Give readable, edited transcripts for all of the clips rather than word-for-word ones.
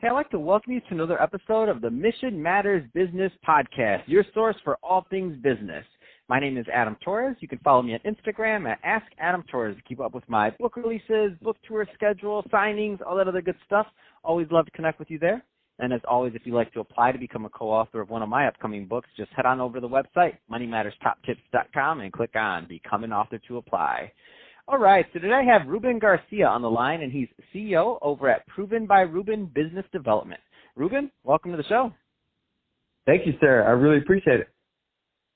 Hey, I'd like to welcome you to another episode of the Mission Matters Business Podcast, your source for all things business. My name is Adam Torres. You can follow me on Instagram at AskAdamTorres to keep up with my book releases, book tour schedule, signings, all that other good stuff. Always love to connect with you there. And as always, if you'd like to apply to become a co-author of one of my upcoming books, just head on over to the website, moneymatterstoptips.com, and click on Become an Author to apply. All right, so today I have Ruben Garcia on the line, and he's CEO over at Proven by Ruben Business Development. Ruben, welcome to the show. Thank you, sir. I really appreciate it.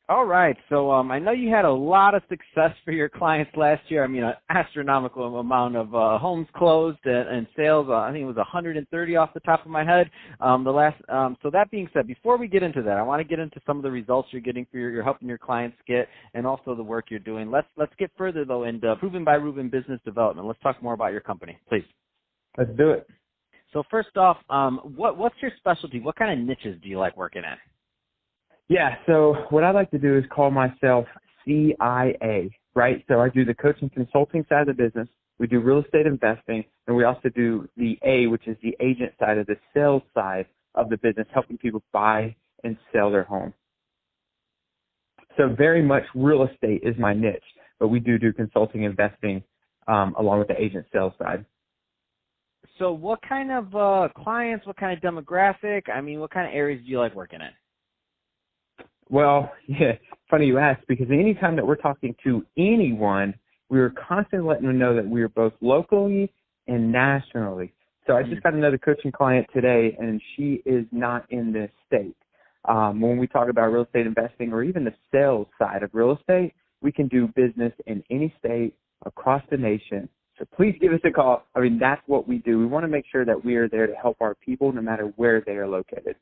All right, so I know you had a lot of success for your clients last year. I mean, an astronomical amount of homes closed and sales. I think it was 130 off the top of my head. So that being said, before we get into that, I want to get into some of the results you're getting for you're helping your clients get, and also the work you're doing. Let's get further though into Proven by Ruben Business Development. Let's talk more about your company, please. Let's do it. So first off, what's your specialty? What kind of niches do you like working in? Yeah, so what I like to do is call myself CIA, right? So I do the coaching consulting side of the business. We do real estate investing, and we also do the A, which is the agent side of the sales side of the business, helping people buy and sell their home. So very much real estate is my niche, but we do consulting investing along with the agent sales side. So what kind of clients, what kind of demographic, what kind of areas do you like working in? Well, yeah, funny you ask, because anytime that we're talking to anyone, we are constantly letting them know that we are both locally and nationally. So I just got another coaching client today, and she is not in this state. When we talk about real estate investing or even the sales side of real estate, we can do business in any state across the nation. So please give us a call. That's what we do. We want to make sure that we are there to help our people no matter where they are located.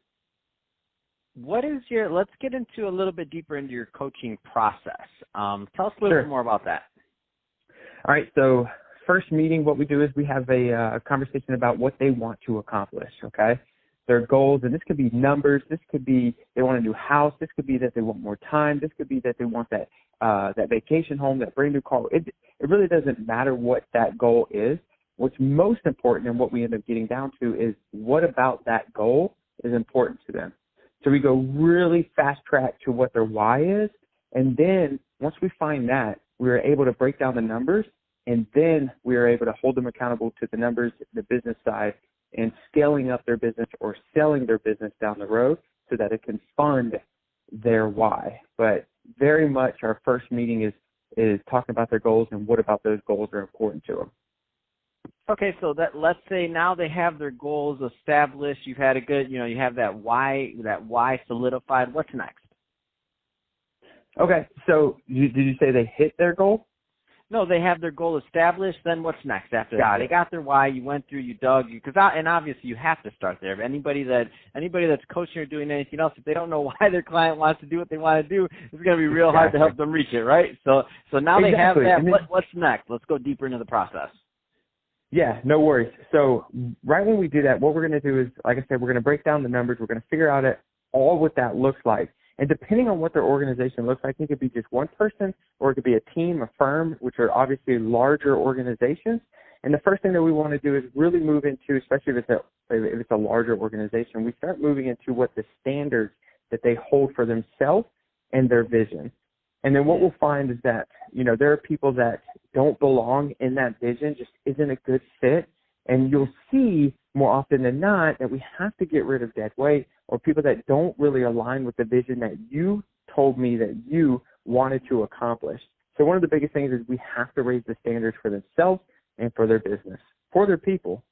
Let's get into a little bit deeper into your coaching process. Tell us a little bit more about that. All right. So first meeting, what we do is we have a conversation about what they want to accomplish, okay? Their goals, and this could be numbers. This could be they want a new house. This could be that they want more time. This could be that they want that vacation home, that brand new car. It really doesn't matter what that goal is. What's most important and what we end up getting down to is what about that goal is important to them. So we go really fast track to what their why is, and then once we find that, we are able to break down the numbers, and then we are able to hold them accountable to the numbers, the business side, and scaling up their business or selling their business down the road so that it can fund their why. But very much our first meeting is talking about their goals and what about those goals are important to them. Okay, so let's say now they have their goals established. You've had a good, you have that why solidified. What's next? Okay, so did you say they hit their goal? No, they have their goal established. Then what's next after that? They got their why. You went through, you dug, and obviously you have to start there. Anybody that's coaching or doing anything else, if they don't know why their client wants to do what they want to do, it's going to be real hard to help them reach it, right? So now they have that. What's next? Let's go deeper into the process. Yeah, no worries. So right when we do that, what we're going to do is, like I said, we're going to break down the numbers. We're going to figure out all what that looks like. And depending on what their organization looks like, it could be just one person or it could be a team, a firm, which are obviously larger organizations. And the first thing that we want to do is really move into, especially if it's a larger organization, we start moving into what the standards that they hold for themselves and their vision. And then what we'll find is that, there are people that don't belong in that vision, just isn't a good fit. And you'll see more often than not that we have to get rid of dead weight or people that don't really align with the vision that you told me that you wanted to accomplish. So one of the biggest things is we have to raise the standards for themselves and for their business, for their people.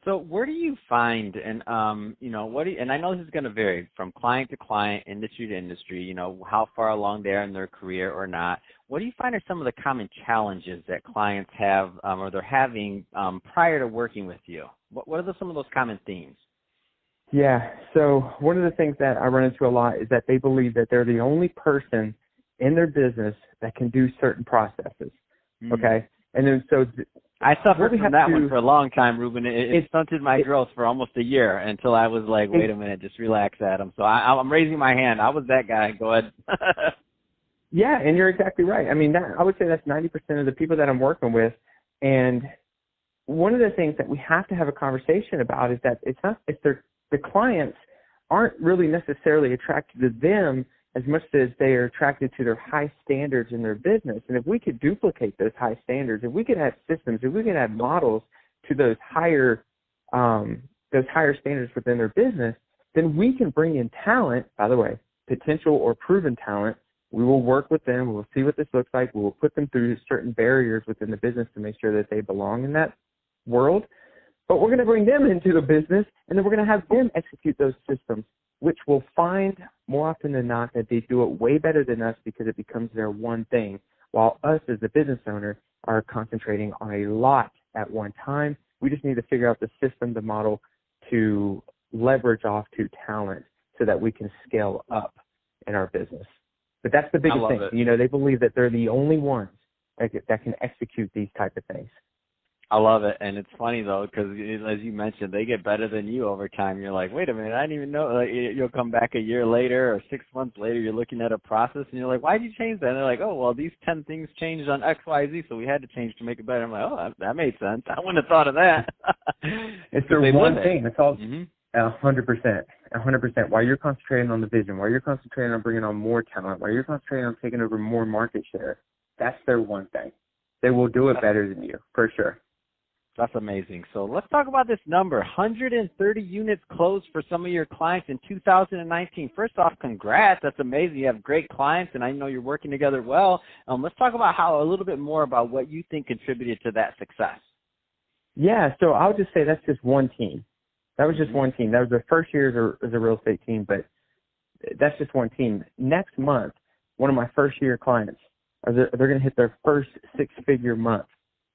So where do you find, and and I know this is going to vary from client to client, industry to industry, how far along they are in their career or not. What do you find are some of the common challenges that clients have or they're having prior to working with you? What are some of those common themes? Yeah, so one of the things that I run into a lot is that they believe that they're the only person in their business that can do certain processes, okay? And then so I suffered from that one for a long time, Ruben. It stunted my growth for almost a year until I was like, wait a minute, just relax, Adam. So I'm raising my hand. I was that guy. Go ahead. Yeah, and you're exactly right. I would say that's 90% of the people that I'm working with. And one of the things that we have to have a conversation about is that the clients aren't really necessarily attracted to them as much as they are attracted to their high standards in their business. And if we could duplicate those high standards, if we could have systems, if we could have models to those higher standards within their business, then we can bring in talent, by the way, potential or proven talent. We will work with them. We will see what this looks like. We will put them through certain barriers within the business to make sure that they belong in that world. But we're going to bring them into the business, and then we're going to have them execute those systems, which will find more often than not that they do it way better than us because it becomes their one thing, while us as the business owner are concentrating on a lot at one time. We just need to figure out the system, the model to leverage off to talent so that we can scale up in our business. But that's the biggest thing. It. You know, they believe that they're the only ones that can execute these type of things. I love it. And it's funny, though, because as you mentioned, they get better than you over time. You're like, wait a minute, I didn't even know. Like, you'll come back a year later or 6 months later, you're looking at a process, and you're like, why did you change that? And they're like, oh, well, these 10 things changed on X, Y, Z, so we had to change to make it better. I'm like, oh, that made sense. I wouldn't have thought of that. It's their one thing. It's all 100%. While you're concentrating on the vision, while you're concentrating on bringing on more talent, while you're concentrating on taking over more market share, that's their one thing. They will do it better than you, for sure. That's amazing. So let's talk about this number. 130 units closed for some of your clients in 2019. First off, congrats. That's amazing. You have great clients, and I know you're working together well. Let's talk about a little bit more about what you think contributed to that success. Yeah, so I'll just say that's just one team. That was just one team. That was their first year as a real estate team, but that's just one team. Next month, one of my first-year clients, they're going to hit their first six-figure month.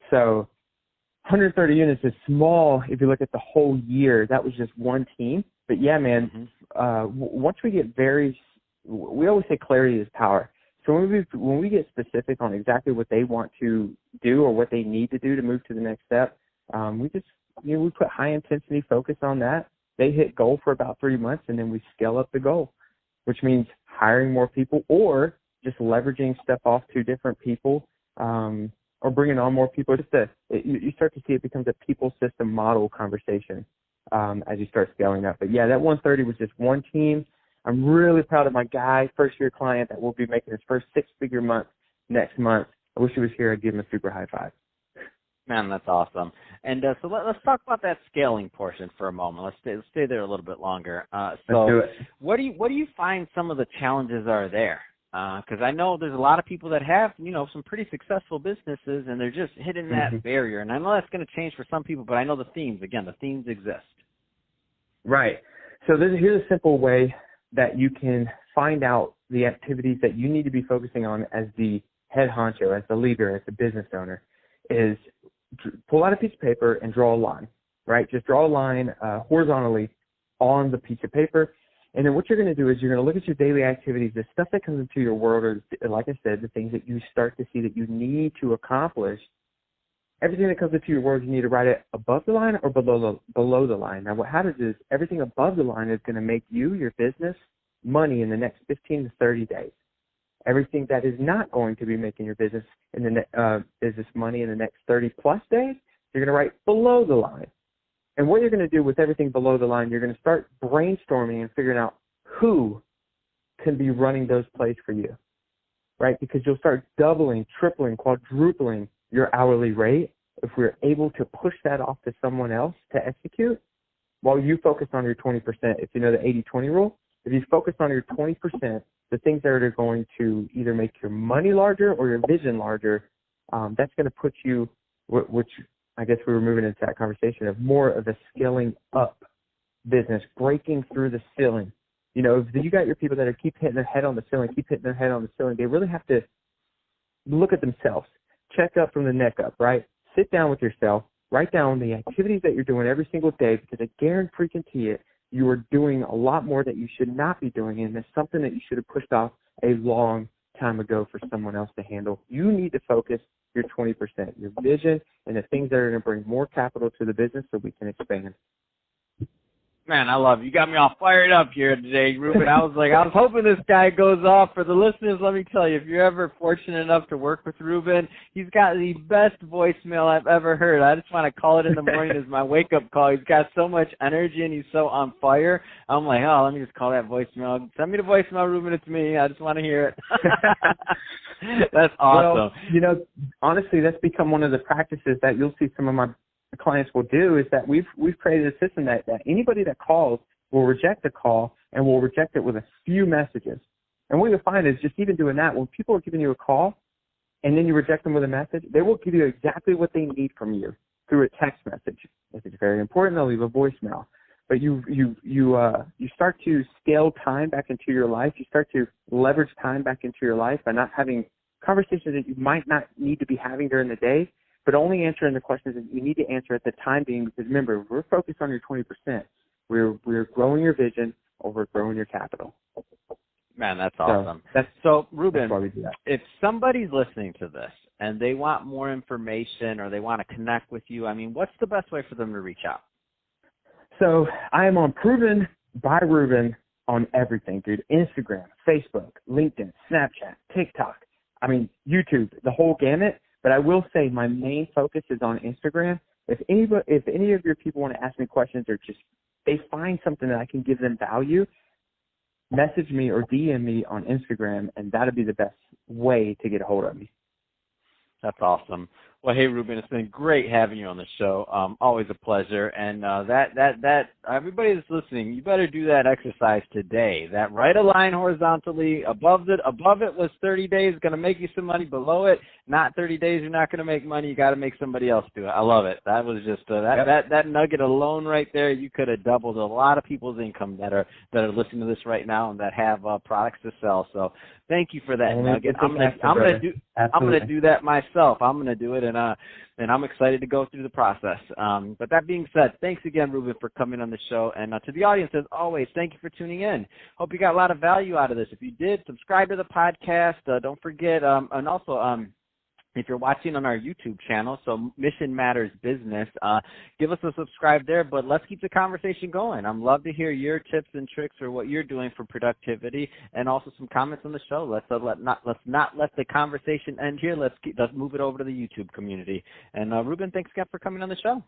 So 130 units is small if you look at the whole year. That was just one team. But, yeah, man, once we get we always say clarity is power. So when we get specific on exactly what they want to do or what they need to do to move to the next step, we put high-intensity focus on that. They hit goal for about 3 months, and then we scale up the goal, which means hiring more people or just leveraging stuff off to different people, or bringing on more people. You start to see it becomes a people system model conversation as you start scaling up. But, yeah, that 130 was just one team. I'm really proud of my guy, first-year client that will be making his first six-figure month next month. I wish he was here. I'd give him a super high five. Man, that's awesome. And so let's talk about that scaling portion for a moment. Let's stay there a little bit longer. Let's do it. What do you find some of the challenges are there? Because I know there's a lot of people that have, some pretty successful businesses, and they're just hitting that barrier. And I know that's going to change for some people, but I know the themes exist. Right. So here's a simple way that you can find out the activities that you need to be focusing on as the head honcho, as the leader, as the business owner, is pull out a piece of paper and draw a line, right? Just draw a line horizontally on the piece of paper. And then what you're going to do is you're going to look at your daily activities, the stuff that comes into your world, or like I said, the things that you start to see that you need to accomplish. Everything that comes into your world, you need to write it above the line or below the line. Now, what happens is everything above the line is going to make you, your business, money in the next 15 to 30 days. Everything that is not going to be making your business business money in the next 30 plus days, you're going to write below the line. And what you're going to do with everything below the line, you're going to start brainstorming and figuring out who can be running those plays for you, right? Because you'll start doubling, tripling, quadrupling your hourly rate if we're able to push that off to someone else to execute while you focus on your 20%. If you know the 80-20 rule, if you focus on your 20%, the things that are going to either make your money larger or your vision larger, that's going to put you, which I guess we were moving into that conversation of more of a scaling up business, breaking through the ceiling. If you got your people that are keep hitting their head on the ceiling, they really have to look at themselves, check up from the neck up, right? Sit down with yourself, write down the activities that you're doing every single day, because I guarantee it, you are doing a lot more that you should not be doing, and it's something that you should have pushed off a long time ago for someone else to handle. You need to focus your 20%, your vision, and the things that are going to bring more capital to the business so we can expand. Man, I love it. You got me all fired up here today, Ruben. I was hoping this guy goes off. For the listeners, let me tell you, if you're ever fortunate enough to work with Ruben, he's got the best voicemail I've ever heard. I just want to call it in the morning as my wake-up call. He's got so much energy, and he's so on fire. I'm like, oh, let me just call that voicemail. Send me the voicemail, Ruben. It's me. I just want to hear it. That's awesome. Well, honestly, that's become one of the practices that you'll see some of my clients will do, is that we've created a system that anybody that calls will reject the call and will reject it with a few messages. And what you'll find is just even doing that, when people are giving you a call and then you reject them with a message, they will give you exactly what they need from you through a text message. If it's very important, they'll leave a voicemail. But you start to scale time back into your life. You start to leverage time back into your life by not having conversations that you might not need to be having during the day, but only answering the questions that you need to answer at the time being, because remember, we're focused on your 20%. We're growing your vision over growing your capital. Man, that's awesome. So Ruben, that's why we do that. If somebody's listening to this and they want more information or they want to connect with you, I mean, what's the best way for them to reach out? So I am on Proven by Ruben on everything, dude. Instagram, Facebook, LinkedIn, Snapchat, TikTok. I mean, YouTube, the whole gamut. But I will say my main focus is on Instagram. If any of your people want to ask me questions or just they find something that I can give them value, message me or DM me on Instagram, and that'll be the best way to get a hold of me. That's awesome. Well, hey, Ruben, it's been great having you on the show. Always a pleasure. And that everybody that's listening, you better do that exercise today. That right align horizontally. Above it was 30 days, going to make you some money. Below it, not 30 days, you're not going to make money. You got to make somebody else do it. I love it. That was just that nugget alone right there. You could have doubled a lot of people's income that are listening to this right now and that have products to sell. So thank you for that nugget. I'm gonna do that myself. I'm gonna do it, and I'm excited to go through the process. But that being said, thanks again, Ruben, for coming on the show. And to the audience, as always, thank you for tuning in. Hope you got a lot of value out of this. If you did, subscribe to the podcast. Don't forget, and also if you're watching on our YouTube channel, so Mission Matters Business, give us a subscribe there, but let's keep the conversation going. I'd love to hear your tips and tricks or what you're doing for productivity, and also some comments on the show. Let's not let the conversation end here. Let's move it over to the YouTube community. And Ruben, thanks again for coming on the show.